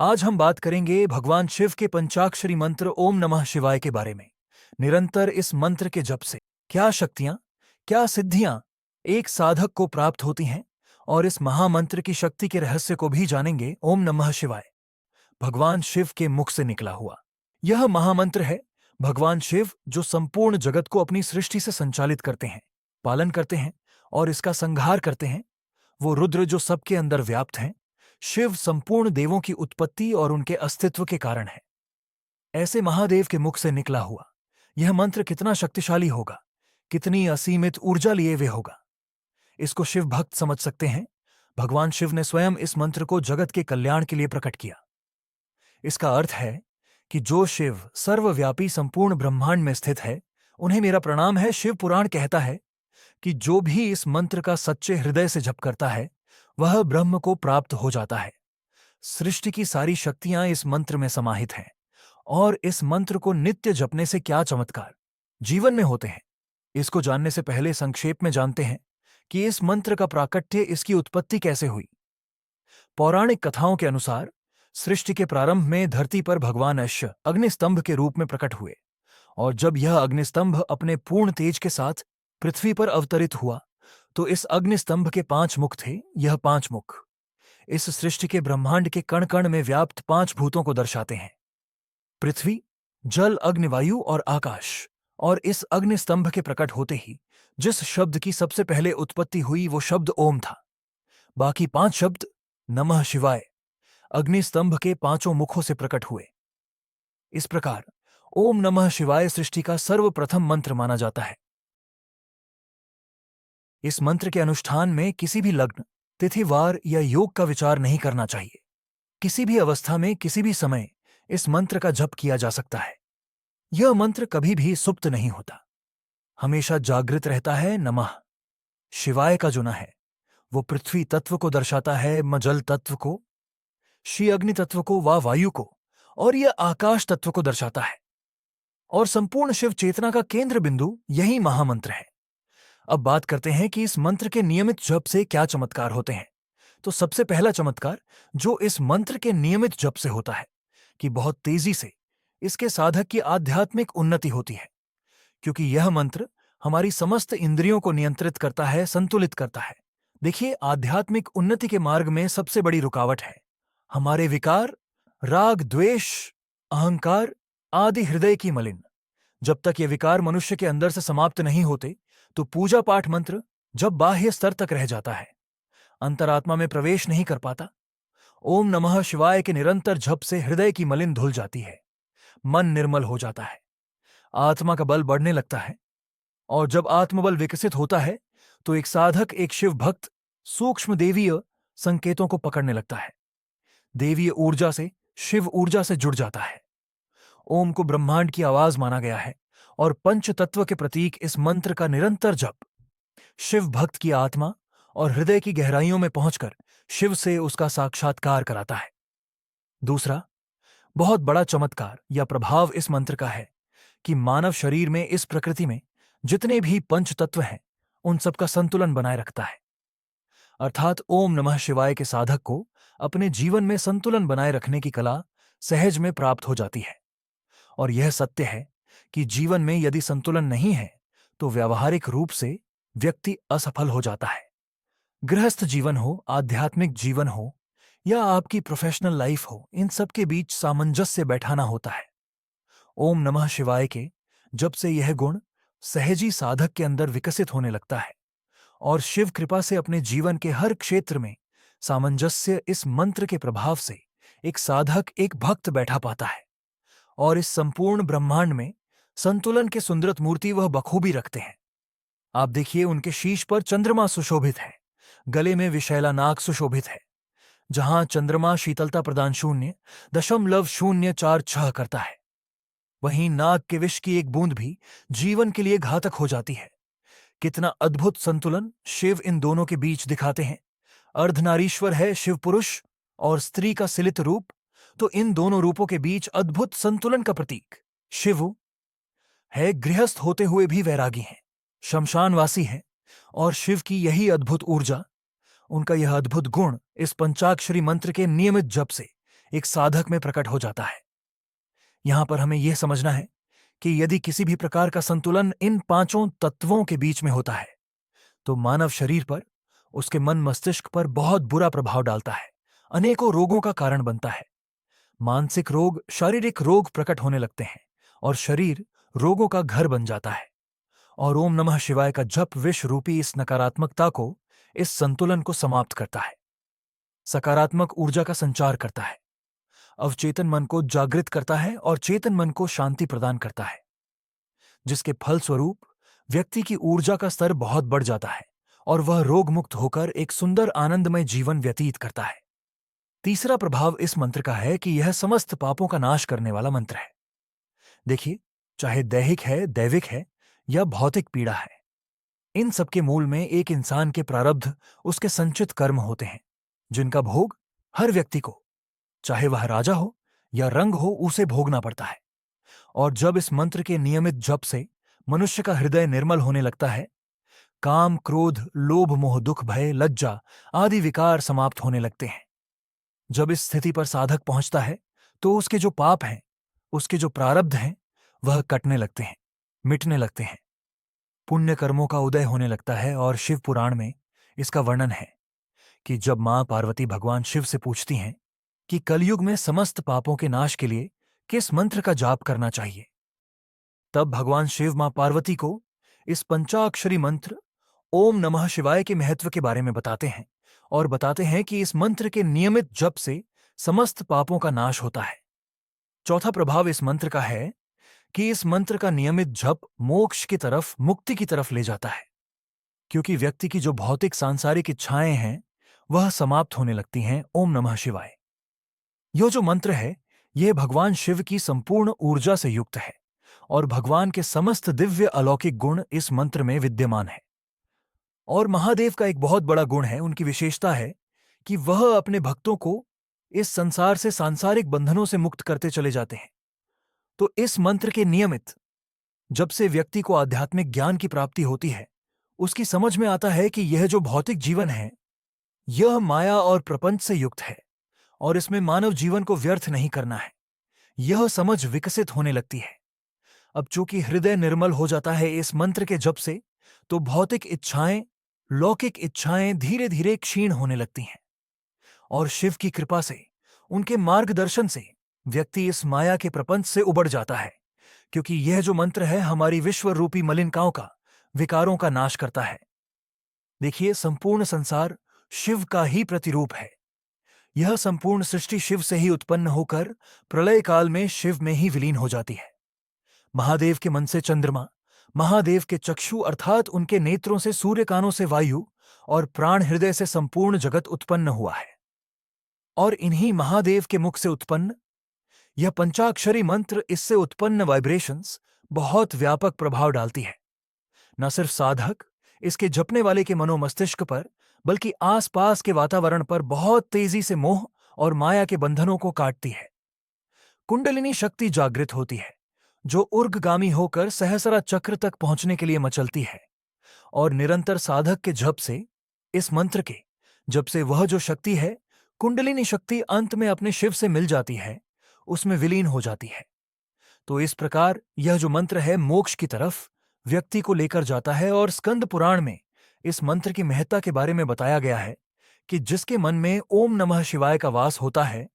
आज हम बात करेंगे भगवान शिव के पंचाक्षरी मंत्र ओम नमः शिवाय के बारे में। निरंतर इस मंत्र के जप से क्या शक्तियां, क्या सिद्धियां एक साधक को प्राप्त होती हैं, और इस महामंत्र की शक्ति के रहस्य को भी जानेंगे। ओम नमः शिवाय भगवान शिव के मुख से निकला हुआ यह महामंत्र है। भगवान शिव जो संपूर्ण जगत को अपनी सृष्टि से संचालित करते हैं, पालन करते हैं और इसका संहार करते हैं, वो रुद्र जो सबके अंदर व्याप्त हैं। शिव संपूर्ण देवों की उत्पत्ति और उनके अस्तित्व के कारण है। ऐसे महादेव के मुख से निकला हुआ यह मंत्र कितना शक्तिशाली होगा, कितनी असीमित ऊर्जा लिए हुए होगा, इसको शिव भक्त समझ सकते हैं। भगवान शिव ने स्वयं इस मंत्र को जगत के कल्याण के लिए प्रकट किया। इसका अर्थ है कि जो शिव सर्वव्यापी संपूर्ण ब्रह्मांड में स्थित है, उन्हें मेरा प्रणाम है। शिव पुराण कहता है कि जो भी इस मंत्र का सच्चे हृदय से जप करता है, वह ब्रह्म को प्राप्त हो जाता है। सृष्टि की सारी शक्तियां इस मंत्र में समाहित हैं, और इस मंत्र को नित्य जपने से क्या चमत्कार जीवन में होते हैं, इसको जानने से पहले संक्षेप में जानते हैं कि इस मंत्र का प्राकट्य, इसकी उत्पत्ति कैसे हुई। पौराणिक कथाओं के अनुसार सृष्टि के प्रारंभ में धरती पर भगवान अश्व अग्निस्तंभ के रूप में प्रकट हुए, और जब यह अग्निस्तंभ अपने पूर्ण तेज के साथ पृथ्वी पर अवतरित हुआ, तो इस अग्निस्तंभ के 5 मुख थे। यह 5 मुख इस सृष्टि के ब्रह्मांड के कण कण में व्याप्त 5 भूतों को दर्शाते हैं: पृथ्वी, जल, अग्नि, वायु और आकाश। और इस अग्निस्तंभ के प्रकट होते ही जिस शब्द की सबसे पहले उत्पत्ति हुई, वो शब्द ओम था। बाकी 5 शब्द नमः शिवाय अग्निस्तंभ के 5 मुखों से प्रकट हुए। इस प्रकार ओम नमः शिवाय सृष्टि का सर्वप्रथम मंत्र माना जाता है। इस मंत्र के अनुष्ठान में किसी भी लग्न, तिथि, वार या योग का विचार नहीं करना चाहिए। किसी भी अवस्था में, किसी भी समय इस मंत्र का जप किया जा सकता है। यह मंत्र कभी भी सुप्त नहीं होता, हमेशा जागृत रहता है। नमः शिवाय का जुना है, वो पृथ्वी तत्व को दर्शाता है, म जल तत्व को, शी अग्नि तत्व को, वा वायु को, और यह आकाश तत्व को दर्शाता है। और संपूर्ण शिव चेतना का केंद्र बिंदु यही महामंत्र है। अब बात करते हैं कि इस मंत्र के नियमित जप से क्या चमत्कार होते हैं। तो सबसे पहला चमत्कार जो इस मंत्र के नियमित जप से होता है कि बहुत तेजी से इसके साधक की आध्यात्मिक उन्नति होती है, क्योंकि यह मंत्र हमारी समस्त इंद्रियों को नियंत्रित करता है, संतुलित करता है। देखिए, आध्यात्मिक उन्नति के मार्ग में सबसे बड़ी रुकावट है हमारे विकार, राग, द्वेष, अहंकार आदि हृदय की मलिन। जब तक ये विकार मनुष्य के अंदर से समाप्त नहीं होते, तो पूजा पाठ मंत्र जब बाह्य स्तर तक रह जाता है, अंतरात्मा में प्रवेश नहीं कर पाता। ओम नमः शिवाय के निरंतर जप से हृदय की मलिन धुल जाती है, मन निर्मल हो जाता है, आत्मा का बल बढ़ने लगता है। और जब आत्मबल विकसित होता है, तो एक साधक, एक शिव भक्त सूक्ष्म देवीय संकेतों को पकड़ने लगता है, देवीय ऊर्जा से, शिव ऊर्जा से जुड़ जाता है। ओम को ब्रह्मांड की आवाज माना गया है, और पंच तत्व के प्रतीक इस मंत्र का निरंतर जप शिव भक्त की आत्मा और हृदय की गहराइयों में पहुंचकर शिव से उसका साक्षात्कार कराता है। दूसरा बहुत बड़ा चमत्कार या प्रभाव इस मंत्र का है कि मानव शरीर में, इस प्रकृति में जितने भी पंच तत्व हैं, उन सबका संतुलन बनाए रखता है। अर्थात ओम नमः शिवाय के साधक को अपने जीवन में संतुलन बनाए रखने की कला सहज में प्राप्त हो जाती है। और यह सत्य है कि जीवन में यदि संतुलन नहीं है, तो व्यावहारिक रूप से व्यक्ति असफल हो जाता है। गृहस्थ जीवन हो, आध्यात्मिक जीवन हो, या आपकी प्रोफेशनल लाइफ हो, इन सब के बीच सामंजस्य बैठाना होता है। ओम नमः शिवाय के जब से यह गुण सहजी साधक के अंदर विकसित होने लगता है, और शिव कृपा से अपने जीवन के हर क्षेत्र में सामंजस्य इस मंत्र के प्रभाव से एक साधक, एक भक्त बैठा पाता है, और इस संपूर्ण ब्रह्मांड में संतुलन के सुंदरत मूर्ति वह बखूबी रखते हैं। आप देखिए, उनके शीश पर चंद्रमा सुशोभित है, गले में विशैला नाग सुशोभित है, जहां चंद्रमा शीतलता प्रदान 0.046 करता है, वहीं नाग के विष की एक बूंद भी जीवन के लिए घातक हो जाती है। कितना अद्भुत संतुलन शिव इन दोनों के बीच दिखाते हैं। अर्धनारीश्वर है शिव पुरुष, और स्त्री का सिलित रूप, तो इन दोनों रूपों के बीच अद्भुत संतुलन का प्रतीक शिव है। गृहस्थ होते हुए भी वैरागी हैं, शमशानवासी हैं, और शिव की यही अद्भुत ऊर्जा, उनका यह अद्भुत गुण इस पंचाक्षरी मंत्र के नियमित जप से एक साधक में प्रकट हो जाता है। यहां पर हमें यह समझना है कि यदि किसी भी प्रकार का संतुलन इन पांचों तत्वों के बीच में होता है तो मानव शरीर पर, उसके मन मस्तिष्क पर बहुत बुरा प्रभाव डालता है, अनेकों रोगों का कारण बनता है। मानसिक रोग, शारीरिक रोग प्रकट होने लगते हैं और शरीर रोगों का घर बन जाता है। और ओम नमः शिवाय का जप विष रूपी इस नकारात्मकता को, इस संतुलन को समाप्त करता है, सकारात्मक ऊर्जा का संचार करता है, अवचेतन मन को जागृत करता है और चेतन मन को शांति प्रदान करता है, जिसके फलस्वरूप व्यक्ति की ऊर्जा का स्तर बहुत बढ़ जाता है और वह रोग मुक्त होकर एक सुंदर आनंदमय जीवन व्यतीत करता है। तीसरा प्रभाव इस मंत्र का है कि यह समस्त पापों का नाश करने वाला मंत्र है। देखिए, चाहे दैहिक है, दैविक है या भौतिक पीड़ा है, इन सबके मूल में एक इंसान के प्रारब्ध, उसके संचित कर्म होते हैं, जिनका भोग हर व्यक्ति को, चाहे वह राजा हो या रंग हो, उसे भोगना पड़ता है। और जब इस मंत्र के नियमित जप से मनुष्य का हृदय निर्मल होने लगता है, काम, क्रोध, लोभ, मोह, दुख, भय, लज्जा आदि विकार समाप्त होने लगते हैं। जब इस स्थिति पर साधक पहुंचता है तो उसके जो पाप हैं, उसके जो प्रारब्ध हैं, वह कटने लगते हैं, मिटने लगते हैं। पुण्य कर्मों का उदय होने लगता है। और शिव पुराण में इसका वर्णन है कि जब मां पार्वती भगवान शिव से पूछती हैं कि कलयुग में समस्त पापों के नाश के लिए किस मंत्र का जाप करना चाहिए, तब भगवान शिव मां पार्वती को इस पंचाक्षरी मंत्र ओम नमः शिवाय के महत्व के बारे में बताते हैं और बताते हैं कि इस मंत्र के नियमित जप से समस्त पापों का नाश होता है। चौथा प्रभाव इस मंत्र का है कि इस मंत्र का नियमित जप मोक्ष की तरफ, मुक्ति की तरफ ले जाता है, क्योंकि व्यक्ति की जो भौतिक सांसारिक इच्छाएं हैं वह समाप्त होने लगती हैं। ओम नमः शिवाय, यह जो मंत्र है, यह भगवान शिव की संपूर्ण ऊर्जा से युक्त है और भगवान के समस्त दिव्य अलौकिक गुण इस मंत्र में विद्यमान है। और महादेव का एक बहुत बड़ा गुण है, उनकी विशेषता है कि वह अपने भक्तों को इस संसार से, सांसारिक बंधनों से मुक्त करते चले जाते हैं। तो इस मंत्र के नियमित जब से व्यक्ति को आध्यात्मिक ज्ञान की प्राप्ति होती है, उसकी समझ में आता है कि यह जो भौतिक जीवन है, यह माया और प्रपंच से युक्त है और इसमें मानव जीवन को व्यर्थ नहीं करना है। यह समझ विकसित होने लगती है। अब चूंकि हृदय निर्मल हो जाता है इस मंत्र के जप से, तो भौतिक इच्छाएं, लौकिक इच्छाएं धीरे धीरे क्षीण होने लगती हैं और शिव की कृपा से, उनके मार्गदर्शन से व्यक्ति इस माया के प्रपंच से उबड़ जाता है, क्योंकि यह जो मंत्र है हमारी विश्व रूपी मलिनताओं का, विकारों का नाश करता है। देखिए, संपूर्ण संसार शिव का ही प्रतिरूप है। यह संपूर्ण सृष्टि शिव से ही उत्पन्न होकर प्रलय काल में शिव में ही विलीन हो जाती है। महादेव के मन से चंद्रमा, महादेव के चक्षु अर्थात उनके नेत्रों से सूर्य, कानों से वायु और प्राण, हृदय से संपूर्ण जगत उत्पन्न हुआ है। और इन्हीं महादेव के मुख से उत्पन्न यह पंचाक्षरी मंत्र, इससे उत्पन्न वाइब्रेशंस बहुत व्यापक प्रभाव डालती है। न सिर्फ साधक, इसके जपने वाले के मनोमस्तिष्क पर, बल्कि आसपास के वातावरण पर बहुत तेजी से मोह और माया के बंधनों को काटती है। कुंडलिनी शक्ति जागृत होती है, जो ऊर्ध्वगामी होकर सहस्रा चक्र तक पहुंचने के लिए मचलती है। और निरंतर साधक के जप से, इस मंत्र के जब से वह जो शक्ति है, कुंडलिनी शक्ति, अंत में अपने शिव से मिल जाती है, उसमें विलीन हो जाती है। तो इस प्रकार यह जो मंत्र है मोक्ष की तरफ व्यक्ति को लेकर जाता है। और स्कंद पुराण में इस मंत्र की महत्ता के बारे में बताया गया है कि जिसके मन में ओम नमः शिवाय का वास होता है,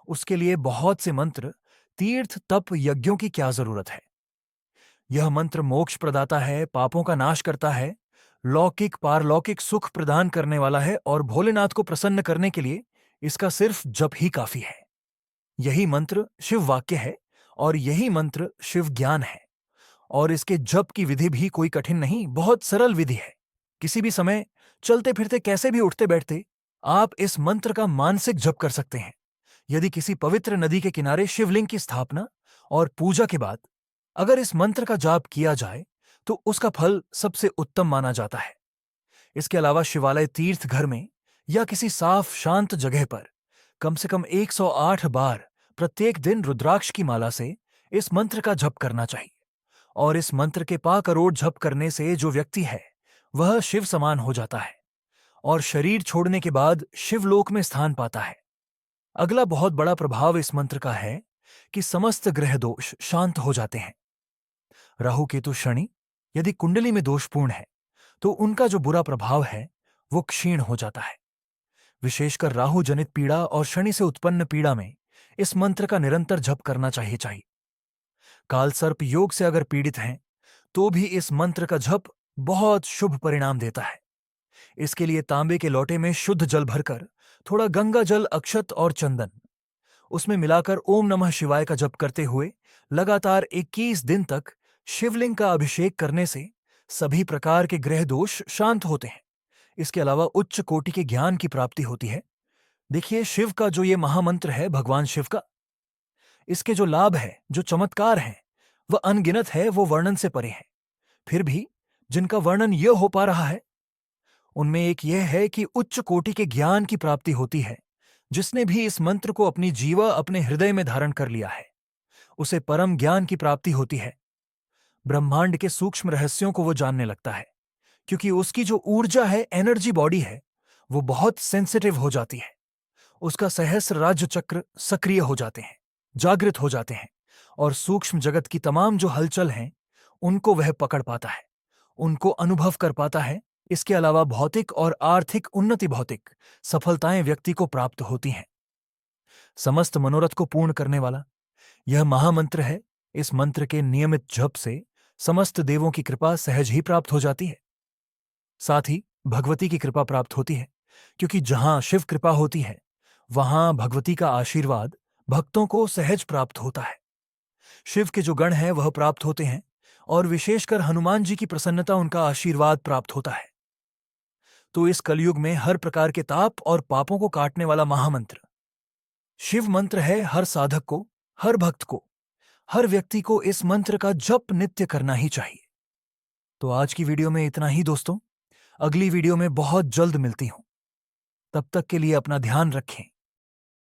उसके लिए बहुत से मंत्र, तीर्थ, तप, यज्ञों की क्या जरूरत है। यह मंत्र मोक्ष प्रदाता है, पापों का नाश करता है, लौकिक पारलौकिक सुख प्रदान करने वाला है और भोलेनाथ को प्रसन्न करने के लिए इसका सिर्फ जप ही काफी है। यही मंत्र शिव वाक्य है और यही मंत्र शिव ज्ञान है। और इसके जप की विधि भी कोई कठिन नहीं, बहुत सरल विधि है। किसी भी समय, चलते फिरते, कैसे भी उठते बैठते आप इस मंत्र का मानसिक जप कर सकते हैं। यदि किसी पवित्र नदी के किनारे शिवलिंग की स्थापना और पूजा के बाद अगर इस मंत्र का जाप किया जाए तो उसका फल सबसे उत्तम माना जाता है। इसके अलावा शिवालय, तीर्थ घर में या किसी साफ शांत जगह पर कम से कम 108 बार प्रत्येक दिन रुद्राक्ष की माला से इस मंत्र का जप करना चाहिए। और इस मंत्र के पा करोड़ जप करने से जो व्यक्ति है वह शिव समान हो जाता है और शरीर छोड़ने के बाद शिवलोक में स्थान पाता है। अगला बहुत बड़ा प्रभाव इस मंत्र का है कि समस्त ग्रह दोष शांत हो जाते हैं। राहु केतु शनि यदि कुंडली में दोषपूर्ण है तो उनका जो बुरा प्रभाव है वो क्षीण हो जाता है। विशेषकर राहु जनित पीड़ा और शनि से उत्पन्न पीड़ा में इस मंत्र का निरंतर जप करना चाहिए। कालसर्प योग से अगर पीड़ित हैं तो भी इस मंत्र का जप बहुत शुभ परिणाम देता है। इसके लिए तांबे के लोटे में शुद्ध जल भरकर थोड़ा गंगा जल, अक्षत और चंदन उसमें मिलाकर ओम नमः शिवाय का जप करते हुए लगातार 21 दिन तक शिवलिंग का अभिषेक करने से सभी प्रकार के ग्रह दोष शांत होते हैं। इसके अलावा उच्च कोटि के ज्ञान की प्राप्ति होती है। देखिए, शिव का जो ये महामंत्र है, भगवान शिव का, इसके जो लाभ है, जो चमत्कार हैं, वह अनगिनत है, वो वर्णन से परे है। फिर भी जिनका वर्णन यह हो पा रहा है उनमें एक यह है कि उच्च कोटि के ज्ञान की प्राप्ति होती है। जिसने भी इस मंत्र को अपनी जीवा, अपने हृदय में धारण कर लिया है, उसे परम ज्ञान की प्राप्ति होती है। ब्रह्मांड के सूक्ष्म रहस्यों को वो जानने लगता है, क्योंकि उसकी जो ऊर्जा है, एनर्जी बॉडी है, वो बहुत सेंसिटिव हो जाती है। उसका सहस्र राज्य चक्र सक्रिय हो जाते हैं, जागृत हो जाते हैं, और सूक्ष्म जगत की तमाम जो हलचल हैं उनको वह पकड़ पाता है, उनको अनुभव कर पाता है। इसके अलावा भौतिक और आर्थिक उन्नति, भौतिक सफलताएं व्यक्ति को प्राप्त होती हैं। समस्त मनोरथ को पूर्ण करने वाला यह महामंत्र है। इस मंत्र के नियमित जप से समस्त देवों की कृपा सहज ही प्राप्त हो जाती है। साथ ही भगवती की कृपा प्राप्त होती है, क्योंकि जहां शिव कृपा होती है वहां भगवती का आशीर्वाद भक्तों को सहज प्राप्त होता है। शिव के जो गण हैं वह प्राप्त होते हैं, और विशेषकर हनुमान जी की प्रसन्नता, उनका आशीर्वाद प्राप्त होता है। तो इस कलयुग में हर प्रकार के ताप और पापों को काटने वाला महामंत्र शिव मंत्र है। हर साधक को, हर भक्त को, हर व्यक्ति को इस मंत्र का जप नित्य करना ही चाहिए। तो आज की वीडियो में इतना ही दोस्तों। अगली वीडियो में बहुत जल्द मिलती हूं। तब तक के लिए अपना ध्यान रखें।